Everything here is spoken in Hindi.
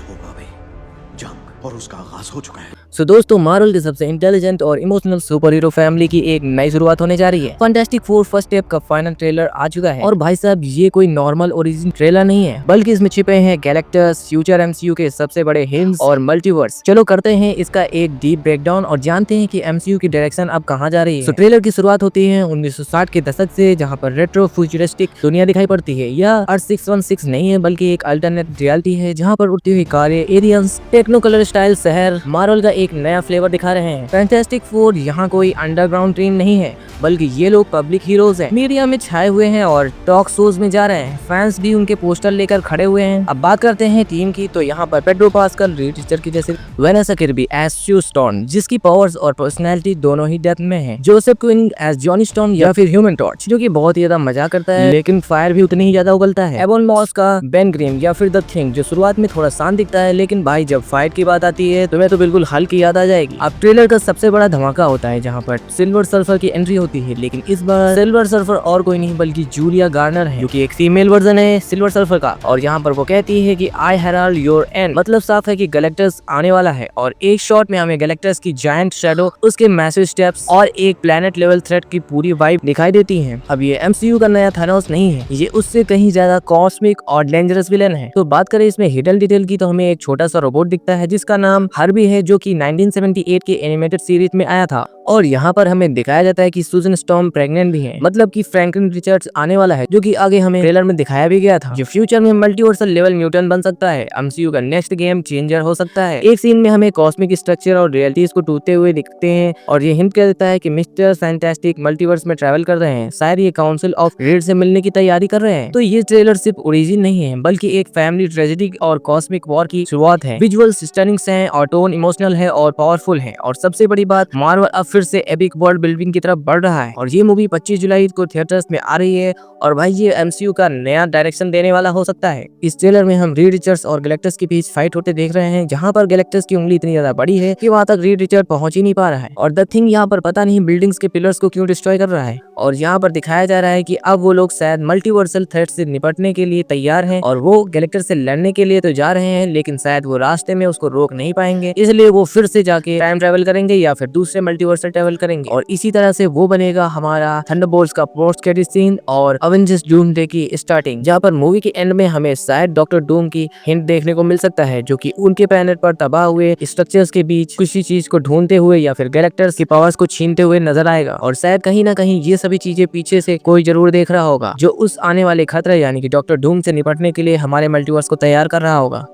होगा भाई, जंग और उसका आगाज हो चुका है। दोस्तों, मार्वल के सबसे इंटेलिजेंट और इमोशनल सुपर हीरो फैमिली की एक नई शुरुआत होने जा रही है। फैंटास्टिक फोर फर्स्ट स्टेप का फाइनल ट्रेलर आ चुका है और भाई साहब ये कोई नॉर्मल ओरिजिन ट्रेलर नहीं है, बल्कि इसमें छिपे हैं गैलेक्टस, फ्यूचर एमसीयू के सबसे बड़े हिंट्स और मल्टीवर्स। चलो करते हैं इसका एक डीप ब्रेकडाउन और जानते हैं कि एमसीयू की डायरेक्शन अब कहां जा रही है। ट्रेलर की शुरुआत होती है 1960 के दशक से, जहां पर रेट्रो फ्यूचरिस्टिक दुनिया दिखाई पड़ती है। यह अर्थ 616 नहीं है, बल्कि एक अल्टरनेट रियलिटी है जहां पर उड़ती हुई कारें, एलियंस, टेक्नो कलर स्टाइल शहर, मार्वल का एक नया फ्लेवर दिखा रहे हैं। फैंटास्टिक फोर यहाँ कोई अंडरग्राउंड टीम नहीं है, बल्कि ये लोग पब्लिक हीरोज हैं, मीडिया में छाए हुए हैं और टॉक शोज में जा रहे हैं। फैंस भी उनके पोस्टर लेकर खड़े हुए हैं। अब बात करते हैं टीम की, तो यहाँ पर पेड्रो पास्कल रीड टीचर की जैसे, Vanessa Kirby as Sue Stone जिसकी पावर्स और पर्सनैलिटी दोनों ही डेप्थ में है, Joseph Quinn as Johnny Stone या फिर ह्यूमन टॉर्च जो कि बहुत ही ज्यादा मजा करता है लेकिन फायर भी उतनी ही ज्यादा उगलता है, एबोन मॉस का बेन ग्रिम या फिर द थिंग जो शुरुआत में थोड़ा शांत दिखता है, लेकिन भाई जब फाइट की बात आती है तुम्हें तो बिल्कुल हल की याद आ जाएगी। अब ट्रेलर का सबसे बड़ा धमाका होता है जहाँ पर सिल्वर सर्फर की एंट्री होती है, लेकिन इस बार सिल्वर सर्फर और कोई नहीं बल्कि जूलिया गार्नर है, जो कि एक फीमेल वर्जन है सिल्वर सर्फर का। और यहाँ पर वो कहती है कि आई हेराल्ड योर एंड, मतलब साफ है कि गैलेक्टस आने वाला है। और एक शॉट में हमें गैलेक्टस की जायंट शैडो, उसके मैसिव स्टेप्स और एक प्लेनेट लेवल थ्रेट की पूरी वाइब दिखाई देती है। अब ये एमसीयू का नया थानोस नहीं है, ये उससे कहीं ज्यादा कॉस्मिक और डेंजरस विलन है। तो बात करें इसमें हिडन डिटेल की, तो हमें एक छोटा सा रोबोट दिखता है जिसका नाम हर्बी है, जो कि 1978 के एनिमेटेड सीरीज में आया था। और यहाँ पर हमें दिखाया जाता है कि सुजन स्टॉर्म प्रेग्नेंट भी है, मतलब कि फ्रैंकलिन रिचर्ड्स आने वाला है, जो कि आगे हमें ट्रेलर में दिखाया भी गया था, जो फ्यूचर में मल्टीवर्सल लेवल म्यूटेंट बन सकता है, एमसीयू का नेक्स्ट गेम चेंजर हो सकता है। एक सीन में हमें कॉस्मिक स्ट्रक्चर और रियलिटीज को टूटते हुए दिखते हैं और ये हिंट कर देता है कि मिस्टर फैंटास्टिक मल्टीवर्स में ट्रैवल कर रहे हैं, शायद ये काउंसिल ऑफ रेड से मिलने की तैयारी कर रहे हैं। तो ये ट्रेलर सिर्फ ओरिजिन नहीं है, बल्कि एक फैमिली ट्रेजेडी और कॉस्मिक वॉर की शुरुआत है। विजुअल स्टनिंग है और टोन इमोशनल है और पावरफुल है, और सबसे बड़ी बात मार्वल अब फिर से एपिक वर्ल्ड बिल्डिंग की तरफ बढ़ रहा है। और ये मूवी 25 जुलाई को थिएटर्स में आ रही है और भाई ये एमसीयू का नया डायरेक्शन देने वाला हो सकता है। इस ट्रेलर में हम रीड रिचर्ड्स और गैलेक्टस के बीच फाइट होते देख रहे हैं, जहां पर गैलेक्टस की उंगली इतनी ज्यादा बड़ी है कि वहां तक रीड रिचर्ड पहुंच ही नहीं पा रहा है। और द थिंग यहाँ पर पता नहीं बिल्डिंग्स के पिलर्स को क्यों डिस्ट्रॉय कर रहा है। और यहाँ पर दिखाया जा रहा है कि अब वो लोग शायद मल्टीवर्सल थ्रेट से निपटने के लिए तैयार हैं और वो गैलेक्टस से लड़ने के लिए तो जा रहे हैं, लेकिन शायद वो रास्ते में उसको रोक नहीं पाएंगे, इसलिए वो फिर से जाके टाइम ट्रेवल करेंगे या फिर दूसरे मल्टीवर्सल ट्रेवल करेंगे। और इसी तरह से वो बनेगा हमारा थंडरबोल्ट्स का पोस्ट क्रेडिट सीन और अवेंजर्स डूमसडे की स्टार्टिंग, जहाँ पर मूवी के एंड में हमें शायद डॉक्टर डूम की हिंट देखने को मिल सकता है, जो कि उनके प्लेनेट पर तबाह हुए स्ट्रक्चर्स के बीच किसी चीज को ढूंढते हुए या फिर गैलेक्टस की पावर्स को छीनते हुए नजर आएगा। और शायद कहीं ना कहीं ये सभी चीजें पीछे से कोई जरूर देख रहा होगा, जो उस आने वाले खतरे यानी कि डॉक्टर डूम से निपटने के लिए हमारे मल्टीवर्स को तैयार कर रहा होगा।